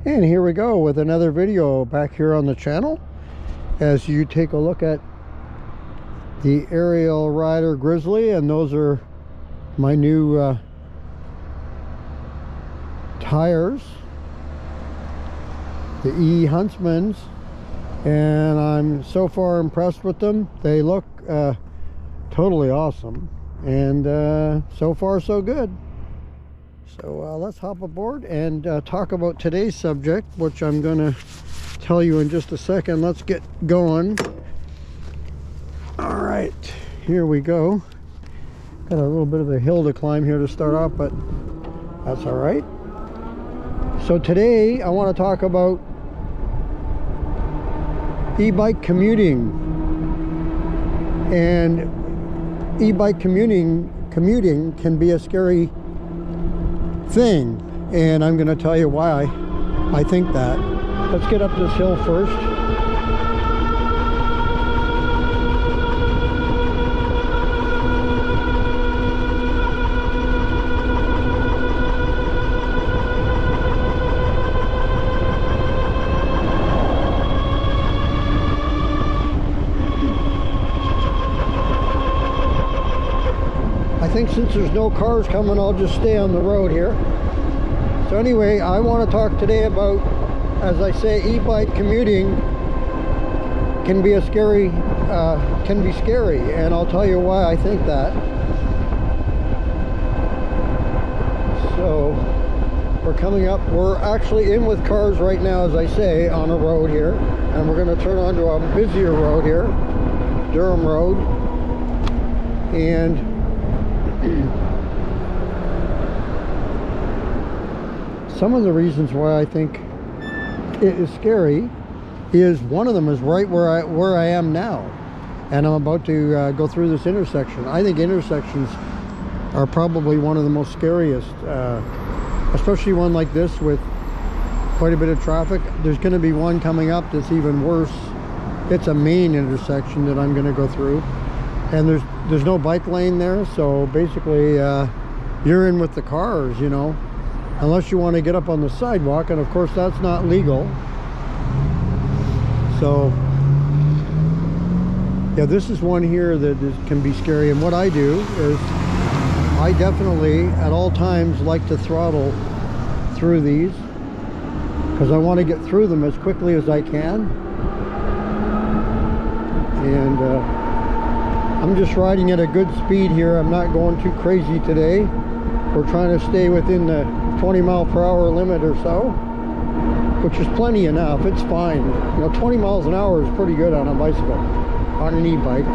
And here we go with another video back here on the channel as you take a look at the Aerial Rider Grizzly, and those are my new tires, the E Huntsmans, and I'm so far impressed with them. They look totally awesome, and so far so good. So let's hop aboard and talk about today's subject, which I'm going to tell you in just a second. Let's get going. All right, here we go. Got a little bit of a hill to climb here to start off, but that's all right. So today I want to talk about e-bike commuting. And e-bike commuting can be a scary thing, and I'm going to tell you why I think that. Let's get up this hill first. I think since there's no cars coming, I'll just stay on the road here. So anyway, I want to talk today about, as I say, e-bike commuting can be scary, and I'll tell you why I think that. So we're coming up, we're actually in with cars right now, as I say, on a road here, and we're going to turn onto a busier road here, Durham Road, and some of the reasons why I think it is scary is, one of them is right where I am now, and I'm about to go through this intersection. I think intersections are probably one of the most scariest, especially one like this with quite a bit of traffic. There's going to be one coming up that's even worse. It's a main intersection that I'm going to go through, and there's no bike lane there, so basically you're in with the cars, you know, unless you want to get up on the sidewalk, and of course that's not legal. So yeah, this is one here that can be scary, and what I do is I definitely at all times like to throttle through these because I want to get through them as quickly as I can. And I'm just riding at a good speed here. I'm not going too crazy today. We're trying to stay within the 20-mile-per-hour limit or so, which is plenty enough. It's fine. You know, 20 miles an hour is pretty good on a bicycle, on an e-bike.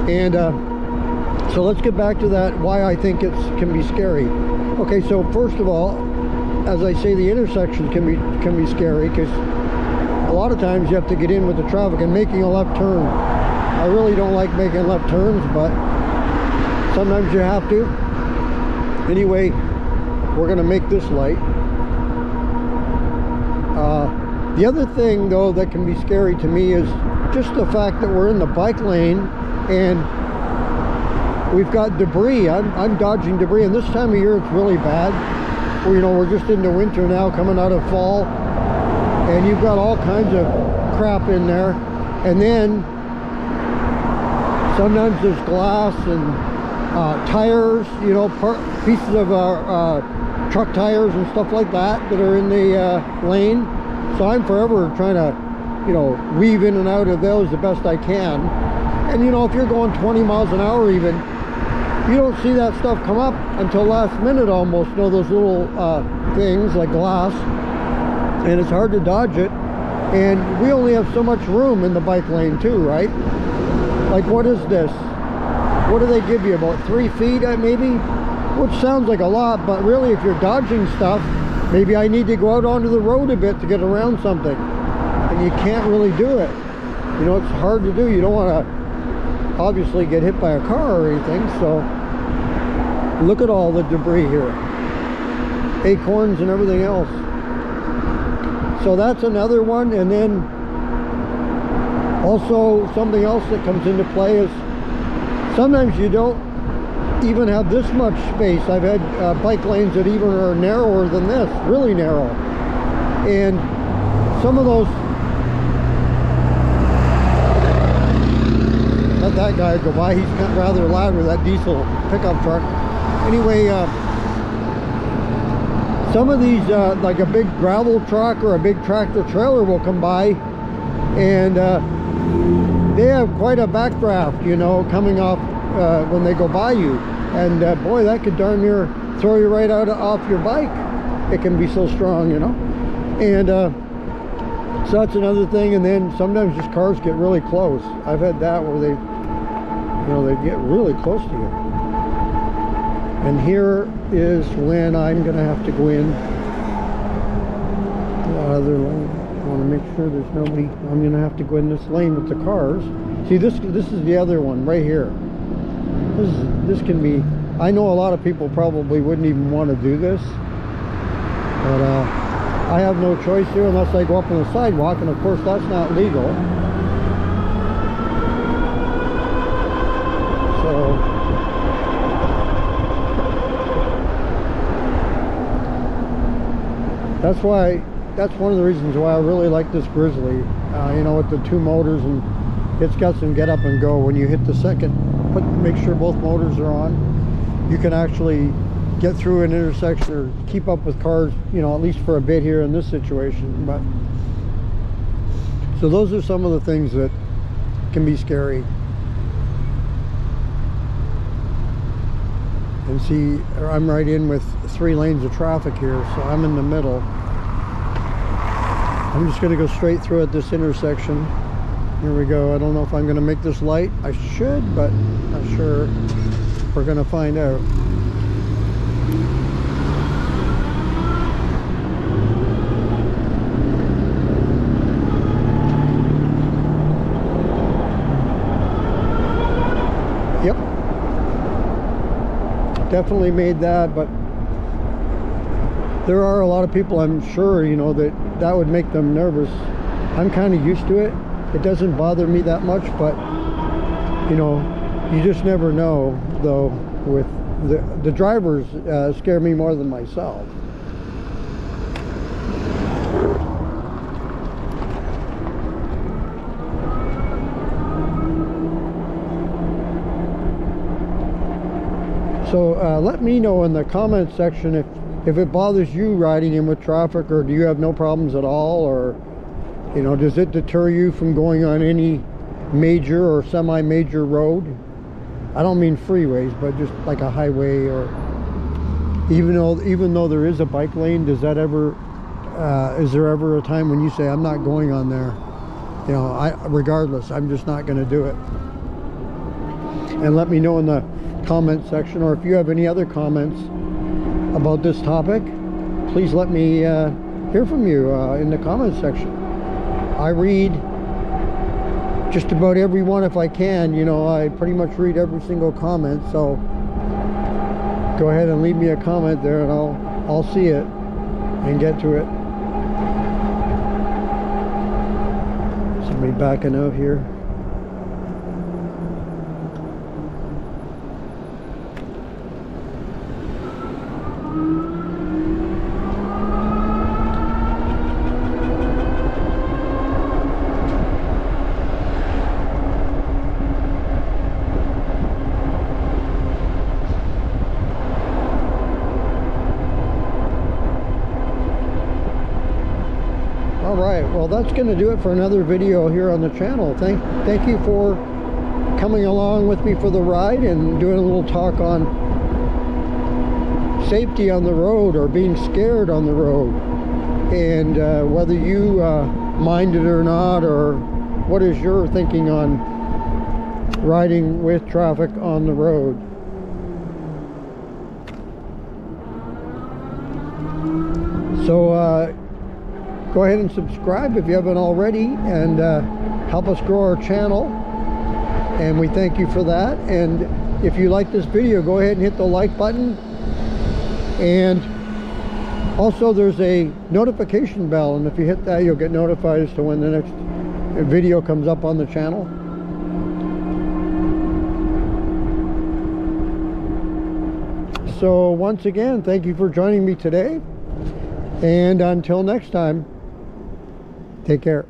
And so let's get back to that, why I think it can be scary. Okay, so first of all, as I say, the intersection can be scary because a lot of times you have to get in with the traffic, and making a left turn. I really don't like making left turns, but sometimes you have to. Anyway, we're going to make this light. The other thing, though, that can be scary to me is just the fact that we're in the bike lane and we've got debris. I'm dodging debris, and this time of year it's really bad. Well, you know, we're just into winter now, coming out of fall, and you've got all kinds of crap in there. And then sometimes there's glass and tires, you know, pieces of truck tires and stuff like that are in the lane. So I'm forever trying to, you know, weave in and out of those the best I can. And you know, if you're going 20 miles an hour even, you don't see that stuff come up until last minute almost, you know, those little things like glass, and it's hard to dodge it. And we only have so much room in the bike lane too, right? Like, what is this? What do they give you, about 3 feet maybe? Which sounds like a lot, but really if you're dodging stuff, maybe I need to go out onto the road a bit to get around something, and you can't really do it. You know, it's hard to do. You don't want to obviously get hit by a car or anything. So look at all the debris here, acorns and everything else. So that's another one. And then also something else that comes into play is sometimes you don't even have this much space. I've had bike lanes that even are narrower than this, really narrow. And some of those, let that guy go by, he's rather loud with that diesel pickup truck. Anyway, some of these, like a big gravel truck or a big tractor trailer will come by, and they have quite a backdraft, you know, coming off when they go by you. And boy, that could darn near throw you right off your bike. It can be so strong, you know. And so that's another thing. And then sometimes just cars get really close. I've had that where they, you know, they get really close to you. And here is when I'm gonna have to go in the other lane. I want to make sure there's nobody. I'm gonna have to go in this lane with the cars. See, this is the other one right here. This can be, I know a lot of people probably wouldn't even want to do this, but I have no choice here unless I go up on the sidewalk, and of course that's not legal. So that's one of the reasons why I really like this Grizzly, you know, with the two motors, and it's got some get up and go. When you hit the second, make sure both motors are on, you can actually get through an intersection or keep up with cars, you know, at least for a bit here in this situation. But so those are some of the things that can be scary. And see, I'm right in with 3 lanes of traffic here, so I'm in the middle. I'm just going to go straight through at this intersection. Here we go. I don't know if I'm going to make this light. I should, but not sure. We're going to find out. Yep. Definitely made that, but there are a lot of people, I'm sure, you know, that would make them nervous. I'm kind of used to it. It doesn't bother me that much, but you know, you just never know, though. With the drivers scare me more than myself. So let me know in the comment section if it bothers you riding in with traffic, or do you have no problems at all, or you know, does it deter you from going on any major or semi-major road? I don't mean freeways, but just like a highway, or even though there is a bike lane, does that ever is there ever a time when you say, I'm not going on there? You know, regardless, I'm just not going to do it. And let me know in the comment section, or if you have any other comments about this topic, please let me hear from you in the comment section. I read just about every one if I can. You know, I pretty much read every single comment, so go ahead and leave me a comment there, and I'll see it and get to it. Somebody backing out here. Alright, well that's going to do it for another video here on the channel. Thank you for coming along with me for the ride and doing a little talk on safety on the road, or being scared on the road, and whether you mind it or not, or what is your thinking on riding with traffic on the road. So go ahead and subscribe if you haven't already, and help us grow our channel, and we thank you for that. And if you like this video, go ahead and hit the like button, and also there's a notification bell, and if you hit that, you'll get notified as to when the next video comes up on the channel. So once again, thank you for joining me today, and until next time, Take care.